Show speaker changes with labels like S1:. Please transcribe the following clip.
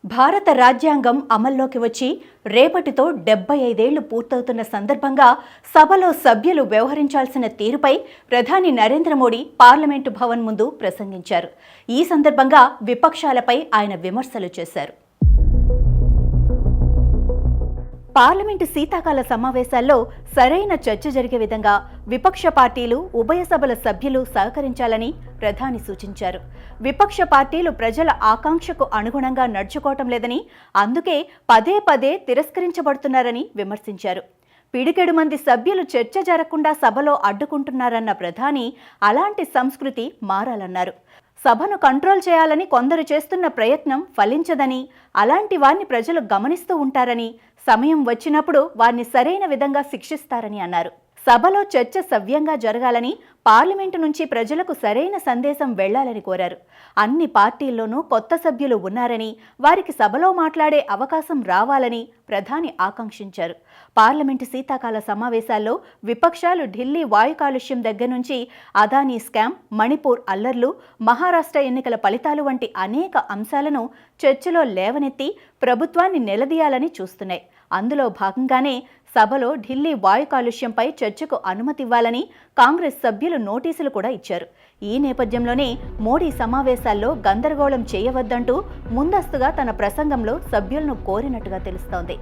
S1: భారత రాజ్యాంగం అమల్లోకి వచ్చి రేపటితో 75 ఏళ్లు పూర్తవుతున్న సందర్భంగా సభలో సభ్యులు వ్యవహరించాల్సిన తీరుపై ప్రధాని నరేంద్ర మోడీ పార్లమెంటు భవన్ ముందు ప్రసంగించారు. ఈ సందర్భంగా విపక్షాలపై ఆయన విమర్శలు చేశారు. పార్లమెంటు శీతాకాల సమావేశాల్లో సరైన చర్చ జరిగే విధంగా విపక్ష పార్టీలు ఉభయ సభల సభ్యులు సహకరించాలని ప్రధాని సూచించారు. విపక్ష పార్టీలు ప్రజల ఆకాంక్షకు అనుగుణంగా నడుచుకోవటం లేదని, అందుకే పదే పదే తిరస్కరించబడుతున్నారని విమర్శించారు. పిడికెడు మంది సభ్యులు చర్చ జరగకుండా సభలో అడ్డుకుంటున్నారన్న ప్రధాని అలాంటి సంస్కృతి మారాలన్నారు. సభను కంట్రోల్ చేయాలని కొందరు చేస్తున్న ప్రయత్నం ఫలించదని, అలాంటి వారిని ప్రజలు గమనిస్తూ ఉంటారని, సమయం వచ్చినప్పుడు వారిని సరైన విధంగా శిక్షిస్తారని అన్నారు. సభలో చర్చ సవ్యంగా జరగాలని, పార్లమెంటు నుంచి ప్రజలకు సరైన సందేశం వెళ్లాలని కోరారు. అన్ని పార్టీల్లోనూ కొత్త సభ్యులు ఉన్నారని, వారికి సభలో మాట్లాడే అవకాశం రావాలని ప్రధాని ఆకాంక్షించారు. పార్లమెంటు శీతాకాల సమావేశాల్లో విపక్షాలు ఢిల్లీ వాయు కాలుష్యం దగ్గర నుంచి అదానీ స్కామ్, మణిపూర్ అల్లర్లు, మహారాష్ట్ర ఎన్నికల ఫలితాలు వంటి అనేక అంశాలను చర్చలో లేవనెత్తి ప్రభుత్వాన్ని నిలదీయాలని చూస్తున్నాయి. అందులో భాగంగానే సభలో ఢిల్లీ వాయు కాలుష్యంపై చర్చకు అనుమతి ఇవ్వాలని కాంగ్రెస్ సభ్యులు నోటీసులు కూడా ఇచ్చారు. ఈ నేపథ్యంలోనే మోడీ సమావేశాల్లో గందరగోళం చేయవద్దంటూ ముందస్తుగా తన ప్రసంగంలో సభ్యులను కోరినట్టుగా తెలుస్తోంది.